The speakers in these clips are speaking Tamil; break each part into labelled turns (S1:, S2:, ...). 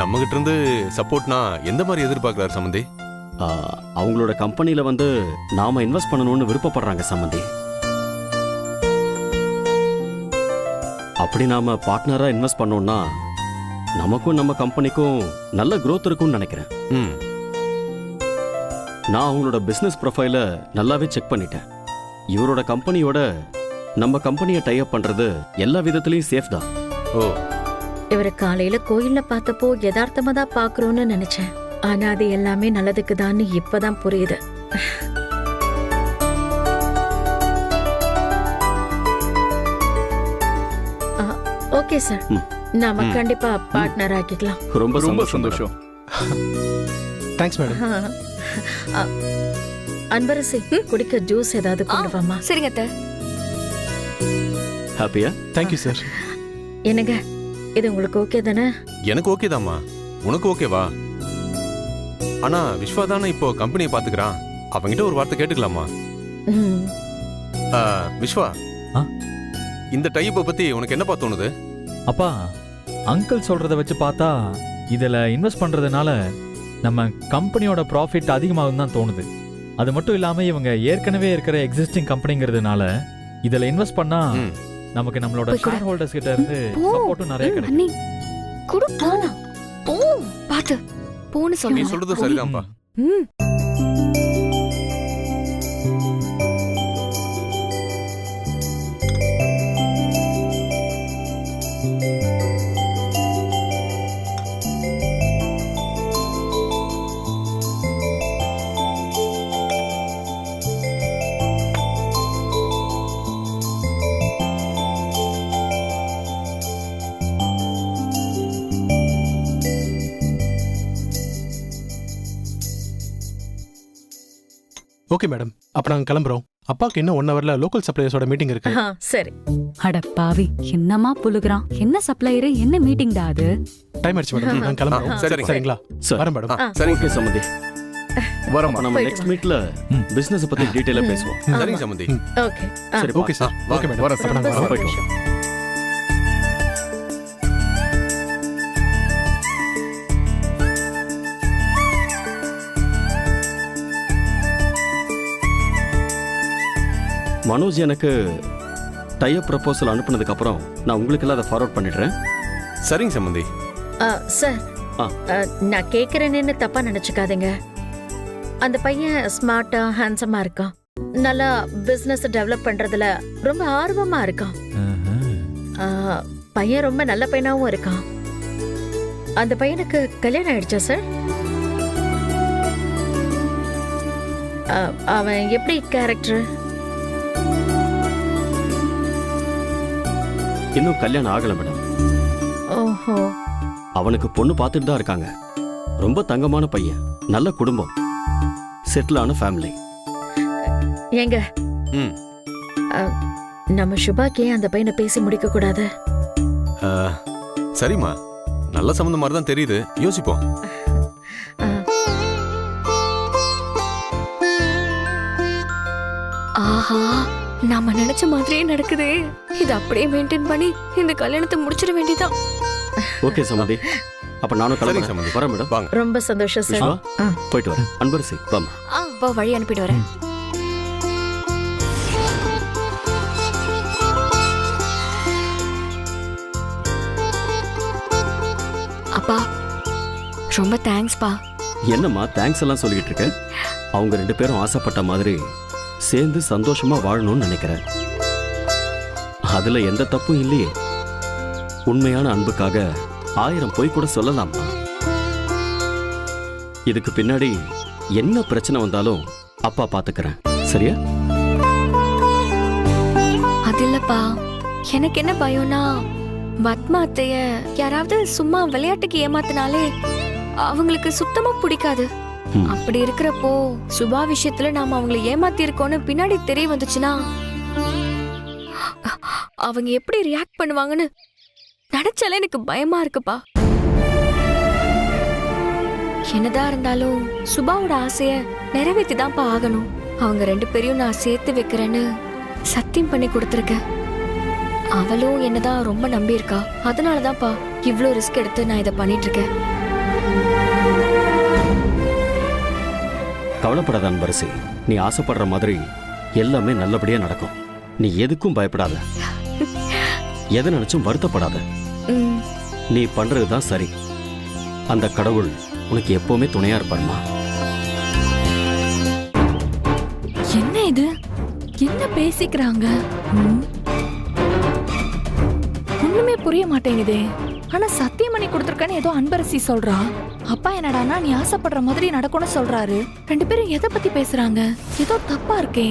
S1: நம்ம கிட்ட இருந்து சப்போர்ட்னா எந்த மாதிரி எதிர்பார்க்கறாரு சம்பந்தி?
S2: அவங்களோட கம்பெனில வந்து நாம இன்வெஸ்ட் பண்ணணும்னு விருப்பப்படுறாங்க சம்பந்தி. அப்படி நாம பார்ட்னரா இன்வெஸ்ட் பண்ணோம்னா நமக்கும் நம்ம கம்பெனிக்கும் நல்ல growth இருக்கும்னு நினைக்கிறேன்.
S1: ம்.
S2: நான் அவங்களோட பிசினஸ் ப்ரொஃபைல நல்லாவே செக் பண்ணிட்டேன். இவரோட கம்பெனியோட நம்ம கம்பெனியை டை அப் பண்றது எல்லா விதத்திலையும் சேஃப் தான்.
S1: ஓ,
S3: இவரை காலையில கோயில்ல பார்த்தப்போ யதார்த்தமா தான் பாக்குறோம்னு நினைச்சேன். ஆனா அது எல்லாமே நல்லதுக்கு தான் இப்பதான் புரியுது. ஓகே சார், நாம கண்டிப்பா பார்ட்னர் ஆக்கிக்கலாம்.
S2: ரொம்ப
S4: ரொம்ப
S2: சந்தோஷம்.
S4: Thanks madam.
S3: அன்பரசி, குடிக்க ஜூஸ் ஏதாவது கொண்டு வாமா.
S5: சரிங்க அத்தை.
S2: ஹாப்பியா?
S4: Thank you sir.
S3: என்னங்க, இது உங்களுக்கு ஓகே தானே?
S1: எனக்கு ஓகே தாம்மா. உனக்கு ஓகேவா? ஆனா விஸ்வா தானே இப்போ கம்பெனியை பாத்துக்கிறான். அவங்கிட்ட ஒரு வார்த்தை கேட்டுக்கலாமா?
S3: ம்.
S1: விஸ்வா,
S6: ஆ?
S1: இந்த டைப்பை பத்தி உனக்கு என்னப்பா தோணுது?
S6: அப்பா, அங்கிள் சொல்றத வச்சு பார்த்தா இதுல இன்வெஸ்ட் பண்றதுனால நம்ம கம்பெனியோட ப்ராஃபிட் அதிகமாகும் தான் தோணுது. அது மட்டும் இல்லாம இவங்க ஏற்கனவே இருக்கிற எக்ஸிஸ்டிங் கம்பெனிங்கிறதுனால இதுல இன்வெஸ்ட் பண்ணா
S1: ம்.
S6: நமக்கு நம்மளோட
S5: போய் கொடு.
S6: ஷேர் ஹோல்டர்ஸ் கிட்ட இருந்து
S5: போ.
S6: சப்போர்ட்டும் நிறைய கிடைக்கும்.
S5: அண்ணி குடு போனா போ பாத்து போன்னு
S1: நீ
S5: சொல்றேன்.
S1: சொல்றது சரிதான்ப்பா.
S5: ம்.
S4: ஓகே மேடம், அப்ப நாங்க கிளம்புறோம். அப்பாக்கு இன்னும் 1 ஹவர்ல லோக்கல் சப்ளையர்ஸோட மீட்டிங் இருக்கு.
S3: சரி.
S7: அட பாவி, என்னமா புலுகுறான்? என்ன சப்ளையர், என்ன மீட்டிங்டா அது?
S4: டைம் ஆயிடுச்சு மேடம், நாங்க கிளம்புறோம்.
S1: சரிங்க.
S4: சரிங்களா?
S2: சார்,
S4: வரேன் மேடம்.
S1: சரிங்க.
S2: ஓகே சம்பந்தி.
S6: வரோம்.
S2: அப்ப நம்ம
S3: போயிட்டு
S2: நெக்ஸ்ட்
S3: வா.
S2: மீட்ல பிசினஸ் பத்தி டீடைலா பேசுவோம்.
S1: சரிங்க சம்பந்தி.
S3: ஓகே.
S2: சரி,
S4: ஓகே சார்.
S1: வாங்க.
S4: Okay madam. அப்ப நாங்க
S3: ரொம்ப
S4: வரோம்.
S2: போயிட்டு
S3: சந்தோஷம்.
S2: மனோஜ் எனக்கு டைப் ப்ரப்போசல் அனுப்புனதுக்கு அப்புறம் நான் உங்களுக்கு எல்லாம் அதை ஃபார்வர்ட் பண்ணிடுறேன்.
S1: சரிங்க சம்பந்தி.
S3: சார்,
S2: ஆ.
S3: நான் கேக்குறேன்னு தப்பா நினைச்சுக்காதீங்க. அந்த பையன் ஸ்மார்ட்டா ஹேண்ட்ஸமா இருக்கான். நல்லா பிசினஸ் டெவலப் பண்றதுல ரொம்ப ஆர்வமா இருக்கான். ஆ, பையன் ரொம்ப நல்ல பையனாவும் இருக்கான். அந்த பையனுக்கு கல்யாணம் ஆயிடுச்சா சார்? அவன் எப்படி கேரக்டர்?
S2: இன்னும் கல்யாணம் ஆகல மேடம்.
S3: ஓஹோ.
S2: அவனுக்கு பொண்ணு பார்த்துட்டு தான் இருக்காங்க. ரொம்ப தங்கமான பையன், நல்ல குடும்பம், செட்டில் ஆன ஃபேமிலி.
S3: ஏங்க,
S1: ம்.
S3: நம்ம சுபாக்கே அந்த பையனை பேசி முடிக்க கூடாது?
S1: சரிம்மா, நல்ல சம்பந்தம் மாதிரி தான் தெரியுது. யோசிப்போம்.
S5: ஆஹா, நாம நினைச்ச மாதிரியே நடக்குதே. இது அப்படியே மெயின்டைன் பண்ணி இந்த கல்யாணத்தை முடிச்சிட வேண்டியதான்.
S2: ஓகே சம்பந்தி, அப்ப நானும்
S1: சரிங்க
S2: கிளம்புறேன்.
S1: சம்பந்தி.
S2: வரேன் மேடம்.
S1: வாங்க.
S3: ரொம்ப சந்தோஷம் சார்.
S2: விஸ்வா,
S3: ஆ.
S2: போயிட்டு வரேன். அன்பரசி, வாமா.
S5: போ, வழி அனுப்பிட்டு வரேன். அப்பா, ரொம்ப தேங்க்ஸ்பா.
S2: என்னம்மா தேங்க்ஸ் எல்லாம் சொல்லிட்டு இருக்க? அவங்க 2 பேரும் ஆசைப்பட்ட மாதிரி சேர்ந்து சந்தோஷமா வாழணும்னு நினைக்கிறேன். அதுல எந்த தப்பும் இல்லையே. உண்மையான அன்புக்காக 1000 பொய் கூட சொல்லலாமா? இதுக்கு பின்னாடி என்ன பிரச்சனை வந்தாலும் அப்பா பாத்துக்கிறேன். சரியா?
S5: அது இல்லப்பா, எனக்கு என்ன பயம்னா பத்மா அத்தைய யாராவது சும்மா விளையாட்டுக்கு ஏமாத்தினாலே அவங்களுக்கு சுத்தமா பிடிக்காது.
S2: ம்.
S5: அப்படி இருக்கிறப்போ சுபா விஷயத்துல நாம அவங்களை ஏமாத்தி இருக்கோம்னு பின்னாடி தெரிய வந்துச்சுன்னா அவங்க எப்படி ரியாக்ட் பண்ணுவாங்கன்னு நினைச்சாலே எனக்கு பயமா இருக்குப்பா. என்னதான் இருந்தாலும் சுபாவோட ஆசைய நிறைவேற்றி தான்ப்பா ஆகணும். அவங்க 2 பேரையும் நான் சேர்த்து வைக்கிறேன்னு சத்தியம் பண்ணி கொடுத்துருக்கேன். அவளும் என்னதான் ரொம்ப நம்பி இருக்கா. அதனாலதான்ப்பா இவ்ளோ ரிஸ்க் எடுத்து நான் இதை பண்ணிட்டு இருக்கேன்.
S2: கவலைப்படாத அன்பரசி, நீ ஆசைப்படுற மாதிரி எல்லாமே நல்லபடியா நடக்கும். நீ எதுக்கும் பயப்படாத, எதை நினைச்சும் வருத்தப்படாத.
S5: ம்,
S2: நீ பண்றதுதான் சரி. அந்த கடவுள் உனக்கு எப்பவுமே துணையா இருப்பாருமா.
S5: என்ன இது? என்ன பேசிக்கிறாங்க? ம். ஒண்ணுமே புரிய மாட்டேங்குதே. ஆனா சத்தியமணி கொடுத்துருக்கேன்னு ஏதோ அன்பரசி சொல்றா. அப்பா என்னடானா நீ ஆசைப்படுற மாதிரி நடக்கணும்னு சொல்றாரு. ரெண்டு பேரும் எதை பத்தி பேசுறாங்க? ஏதோ தப்பா இருக்கே.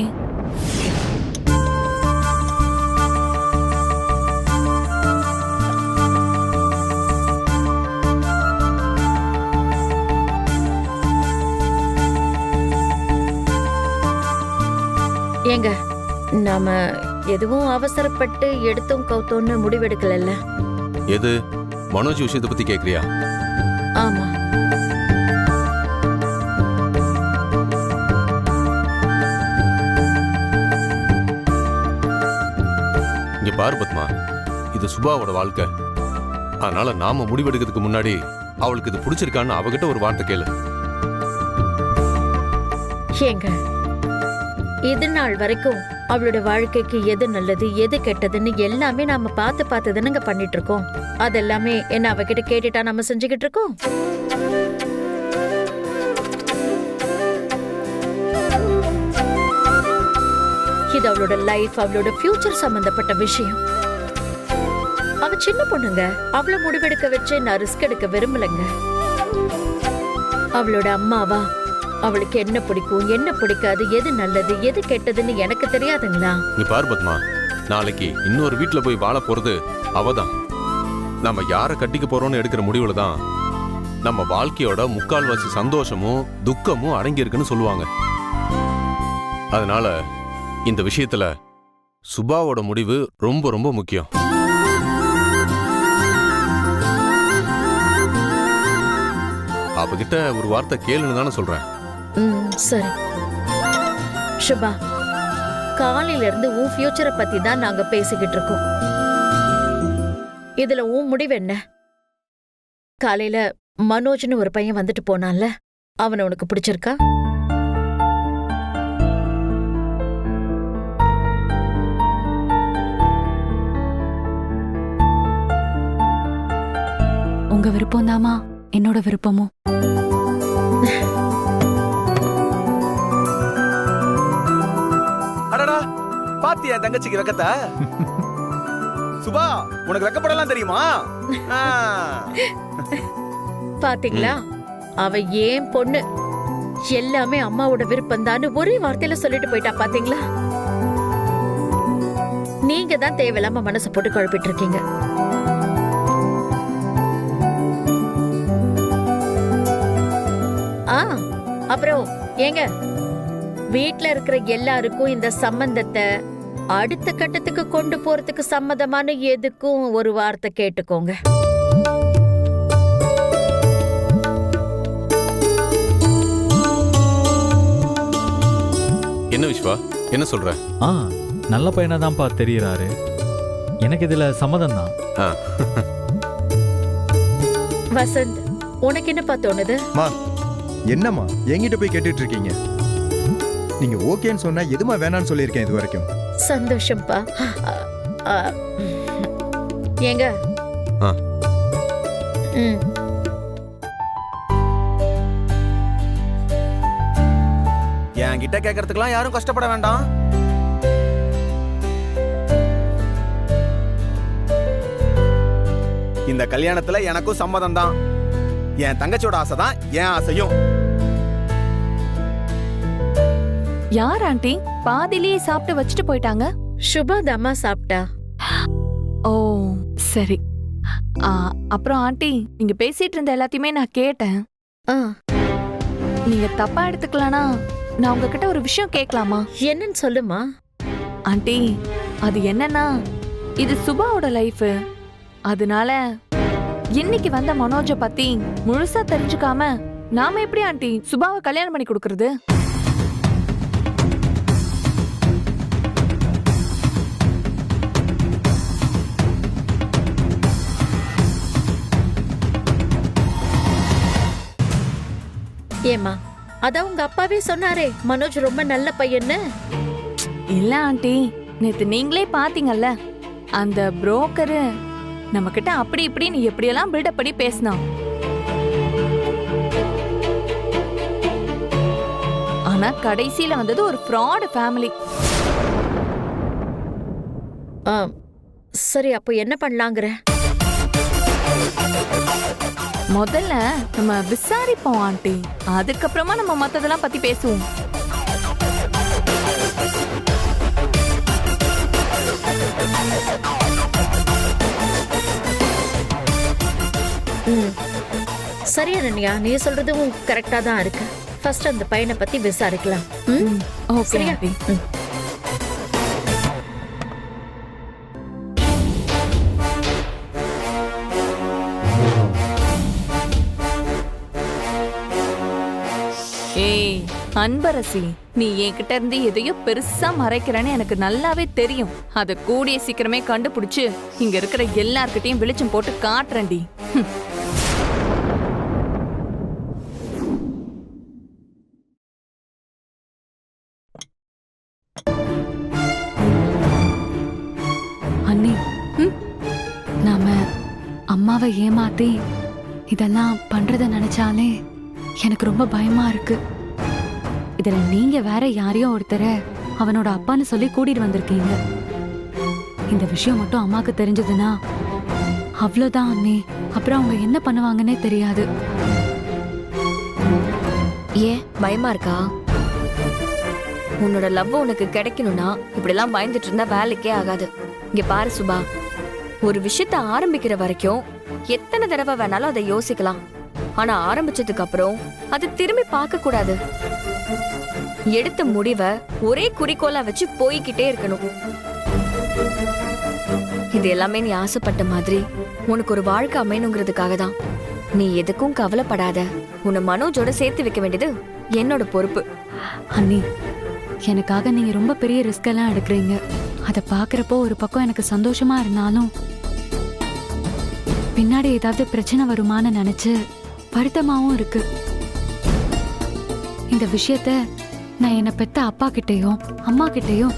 S3: ஏங்க, நாம எதுவும் அவசரப்பட்டு எடுத்தோம் கவுத்தோன்னு முடிவெடுக்கல.
S1: எது மனோஜ் விஷயத்தை பத்தி கேக்குறியா?
S3: ஆமா,
S1: இங்க பாரு பத்மா, இது சுபாவோட வாழ்க்கை. அதனால நாம முடிவெடுக்கிறதுக்கு முன்னாடி அவளுக்கு இது பிடிச்சிருக்கான்னு அவகிட்ட ஒரு வார்த்தை கேளு.
S3: ஏங்க, இது நாள் வரைக்கும் அவளோட வாழ்க்கைக்கு எது நல்லது எது கெட்டதுன்னு எல்லாமே நாம பார்த்து பார்த்து தானங்க பண்ணிட்டு இருக்கோம். அதெல்லாமே என்ன அவகிட்ட கேட்டுட்டா நம்ம செஞ்சுக்கிட்டு இருக்கோம்? இது அவளோட லைஃப், அவளோட ஃபியூச்சர் சம்பந்தப்பட்ட விஷயம். அவ சின்ன பொண்ணுங்க, அவளை முடிவெடுக்க வச்சு நான் ரிஸ்க் எடுக்க விரும்பலங்க. அவளோட அம்மாவா, அவளுக்கு என்ன பிடிக்கும் என்ன பிடிக்காது, எது நல்லது எது கெட்டதுன்னு எனக்கு தெரியாதுங்களா?
S1: நீ பாரு பத்மா, நாளைக்கு இன்னொரு வீட்டுல போய் வாழ போறது அவதான். நம்ம யாரை கட்டிக்க போறோம்னு எடுக்கிற முடிவுல தான் நம்ம வாழ்க்கையோட முக்கால்வாசி சந்தோஷமும் துக்கமும் அடங்கி இருக்குன்னு சொல்லுவாங்க. அதனால இந்த விஷயத்துல சுபாவோட முடிவு ரொம்ப ரொம்ப முக்கியம். அவகிட்ட ஒரு வார்த்தை கேளுன்னு தானே சொல்றேன்.
S3: சரி சுபா, காலையில இருந்து உன் ஃபியூச்சரை பத்தி தான் நாங்க பேசிக்கிட்டு இருக்கோம். இதுல உன் முடிவு என்ன? காலையில மனோஜ்னு ஒரு பையன் வந்துட்டு போனான்ல, அவனை உனக்கு பிடிச்சிருக்கா?
S7: உங்க விருப்பம் தாமா என்னோட விருப்பமும்.
S8: அடடா, பாத்தியா தங்கச்சிக்கு வெக்கத்த? சுபா, உனக்கு வெக்கப்படலாம் தெரியுமா?
S3: பாத்தீங்களா, அவ ஏன் பொண்ணு, எல்லாமே அம்மாவோட விருப்பம் தான் ஒரே வார்த்தையில சொல்லிட்டு போயிட்டா. பாத்தீங்களா? நீங்க தான் தேவையில்லாம மனசை போட்டு குழப்பிட்டு இருக்கீங்க. அப்புறம் ஏங்க, வீட்ல இருக்கிற எல்லாருக்கும் இந்த சம்பந்தத்தை அடுத்த கட்டத்துக்கு கொண்டு போறதுக்கு சம்மதமான எதுக்கும் ஒரு வார்த்தை கேட்டுக்கோங்க.
S1: என்ன விஸ்வா, என்ன சொல்ற?
S6: நல்ல பையனா தான்ப்பா தெரியறாரு. எனக்கு இதுல சம்மதம் தான்.
S3: வசந்த், உனக்கு என்னப்பா தோணுது?
S9: என்னம்மா என்கிட்ட போய் கேட்டுட்டு இருக்கீங்க? நீங்க ஓகேன்னு சொன்னா எதுமா வேணான்னு சொல்லியிருக்கேன் இது வரைக்கும்.
S3: சந்தோஷம்ப்பா. ஏங்க,
S8: என்கிட்ட கேட்கறதுக்கெல்லாம் யாரும் கஷ்டப்பட வேண்டாம். இந்த கல்யாணத்துல எனக்கும் சம்மதம் தான். என் தங்கச்சியோட ஆசை தான் என் ஆசையும்.
S5: யார் ஆண்டி பாதிலேயே சாப்பிட்டு வச்சுட்டு போயிட்டாங்க?
S3: சுபா தாமா சாப்பிட்டா.
S5: ஓ சரி. அப்புறம் ஆண்டி, நீங்க பேசிட்டு இருந்த எல்லாத்தையுமே நான் கேட்டேன். நீங்க தப்பா எடுத்துக்கலானா நான் உங்ககிட்ட ஒரு விஷயம் கேட்கலாமா?
S3: என்னன்னு சொல்லுமா.
S5: ஆண்டி, அது என்னன்னா, இது சுபாவோட லைஃப். அதனால இன்னைக்கு வந்த மனோஜ பத்தி முழுசா தெரிஞ்சுக்காம நாம எப்படி ஆண்டி சுபாவை கல்யாணம் பண்ணி கொடுக்கறது?
S3: ஏமா அதான் உங்க அப்பாவே சொன்னாரே மனோஜ் ரொம்ப நல்ல பையன்னு.
S5: இல்ல ஆண்டி, நேத்து நீங்களே பாத்தீங்கல்ல, அந்த புரோக்கரு நம்ம கிட்ட அப்படி இப்படின்னு எப்படியெல்லாம் பில்டப் பண்ணி பேசினான். ஆனா கடைசியில வந்தது ஒரு ஃப்ராட் ஃபேமிலி.
S3: சரி, அப்போ என்ன பண்ணலாங்கிற?
S5: முதல்ல நம்ம விசாரிப்போம் ஆண்டி, அதுக்கப்புறமா நம்ம மத்ததெல்லாம் பத்தி பேசுவோம்.
S3: சரி அனன்யா, நீ சொல்றதும் கரெக்டா தான் இருக்கு. ஃபர்ஸ்ட் அந்த பையனை பத்தி விசாரிக்கலாம்.
S5: ஓகே
S3: சரியா?
S5: ஆண்டி. ஏய் அன்பரசி, நீ என்கிட்ட இருந்து எதையோ பெருசா மறைக்கிறேன்னு எனக்கு நல்லாவே தெரியும். அத கூடிய சீக்கிரமே கண்டுபிடிச்சு இங்க இருக்கிற எல்லார்கிட்டயும் வெளிச்சம் போட்டு காட்டுறேன்டி.
S7: அண்ணி, நாம அம்மாவை ஏமாத்தி இதெல்லாம் பண்றத நினைச்சாலே எனக்கு ரொம்ப பயமா இருக்கு. இதுல நீங்க வேற யாரையோ ஒருத்தரை அவனோட அப்பான்னு சொல்லி கூட்டிட்டு வந்திருக்கீங்க. இந்த விஷயம் மட்டும் அம்மாக்கு தெரிஞ்சதுன்னா அவ்வளவுதான் அண்ணி. அப்புறம் அவங்க என்ன பண்ணுவாங்கன்னே தெரியாது.
S10: ஏன் பயமா இருக்கா? உன்னோட லவ் உனக்கு கிடைக்கணும்னா இப்படிலாம் பயந்துட்டு இருந்தா வேலைக்கே ஆகாது. இங்க பாரு சுபா, ஒரு விஷயத்த ஆரம்பிக்கிற வரைக்கும் எத்தனை தடவை வேணாலும் அதை யோசிக்கலாம். ஆனா ஆரம்பிச்சதுக்கு அப்புறம் அது திரும்பி பார்க்க கூடாது. எடுத்த முடிவை ஒரே குறிக்கோளா வச்சு போய்கிட்டே இருக்கணும். இது எல்லாமே நீ ஆசைப்பட்ட மாதிரி உனக்கு ஒரு வாழ்க்கை அமையணுங்கிறதுக்காக தான். நீ எதுக்கும் கவலைப்படாத. உன்னை மனோஜோட சேர்த்து வைக்க வேண்டியது என்னோட பொறுப்பு.
S7: அண்ணி, எனக்காக நீங்க ரொம்ப பெரிய ரிஸ்க் எல்லாம் எடுக்கிறீங்க. அதை பாக்குறப்போ ஒரு பக்கம் எனக்கு சந்தோஷமா இருந்தாலும் பின்னாடி ஏதாவது பிரச்சனை வருமானு நினைச்சு வருத்தமாவும் இருக்கு. இந்த விஷயத்த நான் என்னை பெத்த அப்பா கிட்டேயும் அம்மா கிட்டேயும்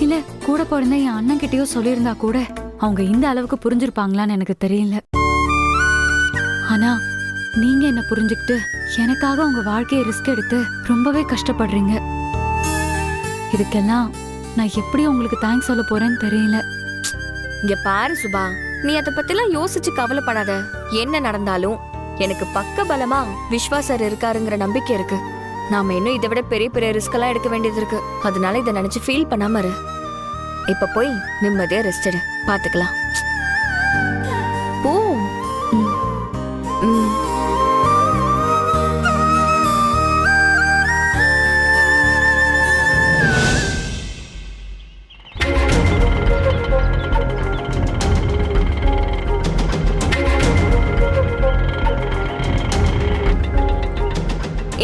S7: இல்ல கூட பிறந்த என் அண்ணன் கிட்டேயும் சொல்லியிருந்தா கூட அவங்க இந்த அளவுக்கு புரிஞ்சிருப்பாங்களான்னு எனக்கு தெரியல. ஆனா நீங்க என்ன புரிஞ்சுக்கிட்டு எனக்காக உங்க வாழ்க்கையை ரிஸ்க் எடுத்து ரொம்பவே கஷ்டப்படுறீங்க. இதுக்கெல்லாம் நான் எப்படி உங்களுக்கு தேங்க்ஸ் சொல்ல போறேன்னு தெரியல.
S10: இங்க பாரு சுபா, நீ அதை பத்திலாம் யோசிச்சு கவலைப்படாத. என்ன நடந்தாலும் எனக்கு பக்க பலமா விஸ்வாசர் இருக்காருங்கிற நம்பிக்கை இருக்கு. நாம இன்னும் இதை விட பெரிய பெரிய ரிஸ்க் எல்லாம் எடுக்க வேண்டியது இருக்கு. அதனால இதை நினைச்சு ஃபீல் பண்ணாம இரு. இப்ப போய் நிம்மதியா ரெஸ்ட் எடு, பாத்துக்கலாம். போ.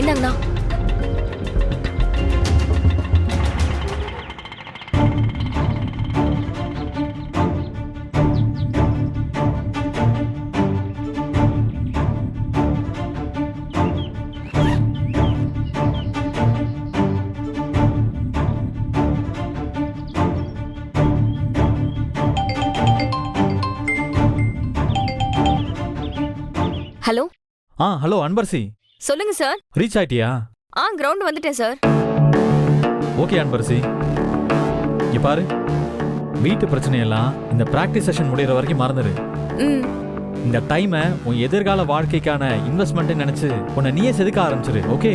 S10: என்னங்கண்ணா? ஹலோ.
S6: ஹலோ அன்பரசி,
S10: சொல்லுங்க சார்.
S6: ரீச் ஆயிட்டியா?
S10: கிரவுண்ட் வந்துட்டேன் சார்.
S6: ஓகே அன்பரசி, இங்க பாரு, வீட்டு பிரச்சனையெல்லாம் இந்த பிராக்டிஸ் செஷன் முடியற வரைக்கும் மறந்துரு. இந்த டைமை உன் எதிர்கால வாழ்க்கைக்கான இன்வெஸ்ட்மெண்ட் நினைச்சு உன்னை நீயே செதுக்க ஆரம்பிச்சிரு. ஓகே,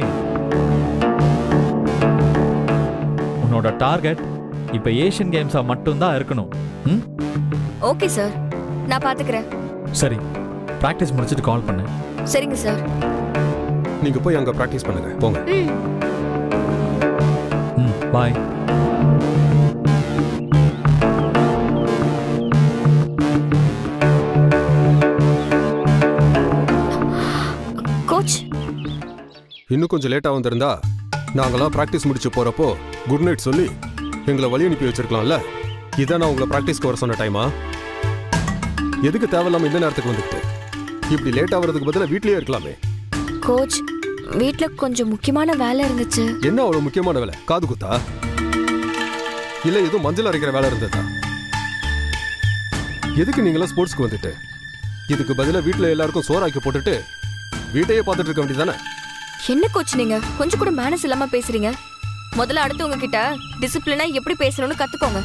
S6: உன்னோட டார்கெட் இப்ப ஏஷியன் கேம்ஸா மட்டும்தான் இருக்கணும்.
S10: ஓகே சார், நான் பாத்துக்கிறேன்.
S6: சரி, பிராக்டிஸ் முடிச்சிட்டு கால் பண்ணு.
S10: சரிங்க சார்.
S1: நீங்க போய் அங்க பிராக்டிஸ் பண்ணுங்க, போங்க.
S6: பாய்.
S10: கோச்,
S1: இன்னும் கொஞ்சம் லேட்டா வந்திருந்தா நாங்களாம் பிராக்டிஸ் முடிச்சு போறப்போ குட் நைட் சொல்லி எங்களை வழி அனுப்பி வச்சிருக்கலாம்ல. இதான் நான் உங்களை பிராக்டிஸ்க்கு வர சொன்ன டைமா? எதுக்கு தேவையில்லாம இந்த நேரத்துக்கு வந்துக்கிட்டு? இப்படி லேட்டா வர்றதுக்கு பதிலா வீட்லயே இருக்கலாமே.
S10: கோச், வீட்ல கொஞ்சம் முக்கியமான வேலை இருந்துச்சு.
S11: என்ன அவ்வளவு முக்கியமான வேலை? காது குத்தா இல்ல ஏதோ மஞ்சள் அரைக்கிற வேலை இருந்ததா? எதுக்கு நீங்களா ஸ்போர்ட்ஸ்க்கு வந்துட்டு? இதுக்கு பதிலா வீட்டுல எல்லாருக்கும் சோறாக்கி போட்டுட்டு வீட்டையே பார்த்துட்டு இருக்க வேண்டியதானே?
S10: என்ன கோச் நீங்க கொஞ்சம் கூட மேனஸ் இல்லாம பேசுறீங்க? முதல்ல அடுத்தவங்க கிட்ட டிசிப்ளினா எப்படி பேசணும்னு கத்துக்கோங்க.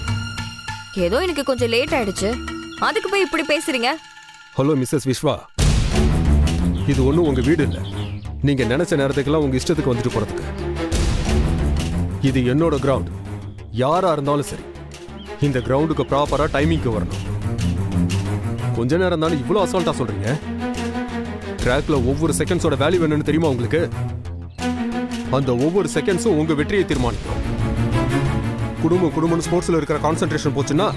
S10: ஏதோ எனக்கு கொஞ்சம் லேட் ஆயிடுச்சு, அதுக்கு போய் இப்படி பேசுறீங்க.
S11: ஹலோ மிஸ்ஸஸ் விஸ்வா, இது ஒன்றும் உங்க வீடு இல்லை. நீங்க நினைச்ச நேரத்துக்கெல்லாம் உங்க இஷ்டத்துக்கு வந்துட்டு போறதுக்கு. இது என்னோட கிரவுண்ட். யாரா இருந்தாலும் சரி இந்த கிரவுண்டுக்கு ப்ராப்பரா டைமிங்க்கு வரணும். கொஞ்ச நேரம் தானே இவ்வளோ அசால்ட்டா சொல்றீங்க? ட்ராக்ல ஒவ்வொரு செகண்ட்ஸோட வேல்யூ என்னன்னு தெரியுமா உங்களுக்கு? அந்த ஒவ்வொரு செகண்ட்ஸும் உங்க வெற்றியை தீர்மானிக்கும். குடும்பம்னு ஸ்போர்ட்ஸ்ல இருக்கிற கான்சென்ட்ரேஷன் போச்சுன்னா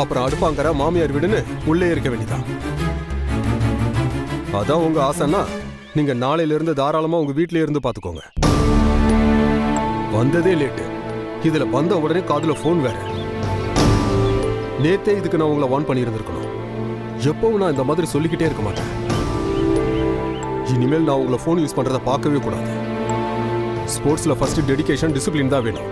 S11: அப்புறம் அடுப்பாங்கிற மாமியார் வீடுன்னு உள்ளே இருக்க வேண்டியதான். அதான் உங்க ஆசைன்னா நீங்க நாளையில இருந்து தாராளமா உங்க வீட்லயே இருந்து பாத்துக்கோங்க. வந்ததே லேட்டு, இதுல வந்த உடனே காதுல போன் வேற. நேத்தே இதுக்கு நான் உங்களை வார்ன் பண்ணியிருந்திருக்கணும். எப்பவும் நான் இந்த மாதிரி சொல்லிக்கிட்டே இருக்க மாட்டேன். இனிமேல் நான் உங்களை போன் யூஸ் பண்றதை பார்க்கவே கூடாது. ஸ்போர்ட்ஸ்ல ஃபர்ஸ்ட் டெடிகேஷன், டிசிப்ளின் தான் வேணும்.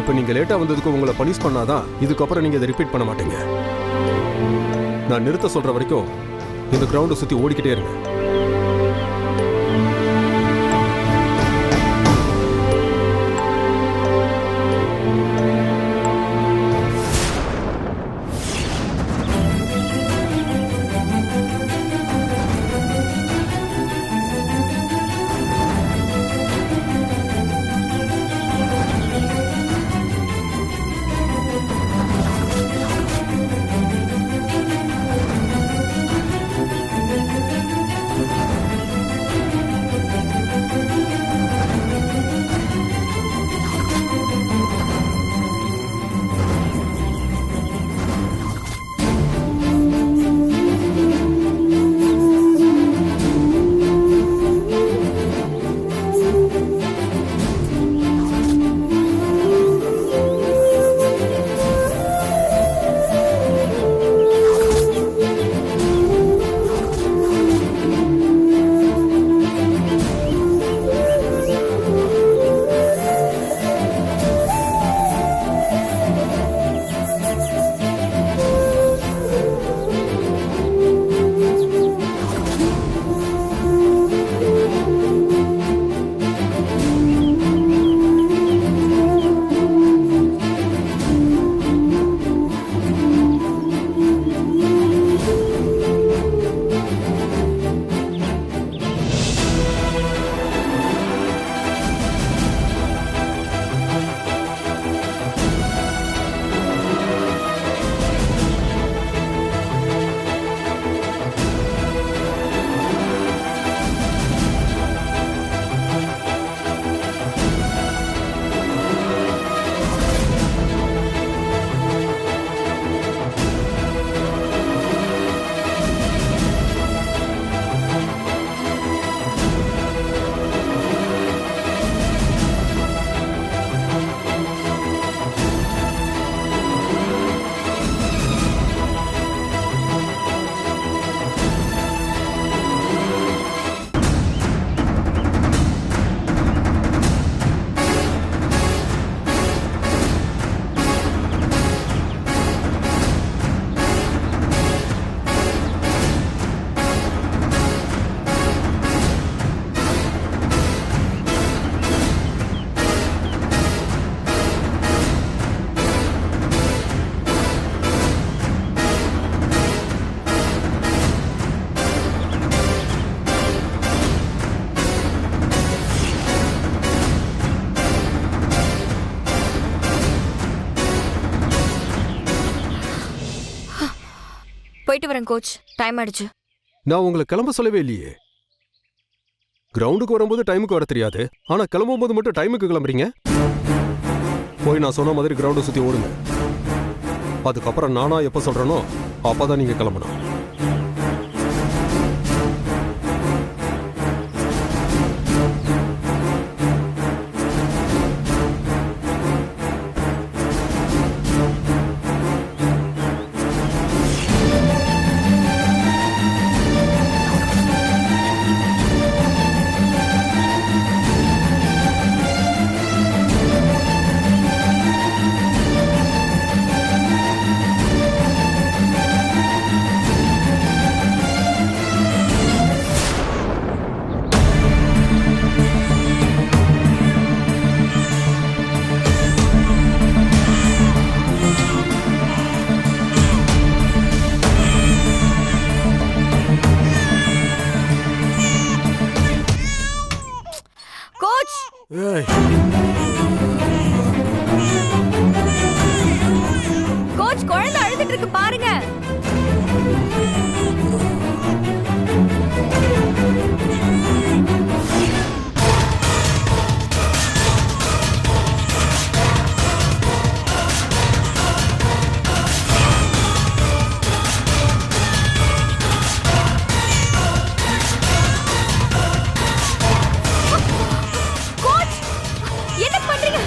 S11: இப்ப நீங்க லேட்டா வந்ததுக்கு உங்களை பனிஷ் பண்ணாதான் இதுக்கப்புறம் நீங்க இதை ரிப்பீட் பண்ண மாட்டீங்க. நான் நிறுத்த சொல்ற வரைக்கும் இந்த கிரவுண்டை சுத்தி ஓடிக்கிட்டே இருங்க.
S10: போயிட்டு வரேன் கோச், டைம் ஆயிடுச்சு.
S11: நான் உங்களை கிளம்ப சொல்லவே இல்லையே. கிரவுண்டுக்கு வரும்போது டைமுக்கு வர தெரியாது, ஆனா கிளம்பும் போது மட்டும் டைமுக்கு கிளம்புறீங்க. போய் நான் சொன்ன மாதிரி கிரவுண்டை சுத்தி ஓடுங்க. அதுக்கப்புறம் நானா எப்ப சொல்றேனோ அப்பதான் நீங்க கிளம்பணும். ஏய்,
S10: கோச் குழந்தை அழுதுட்டு இருக்கு பாருங்க. கோச் என்ன பண்றீங்க?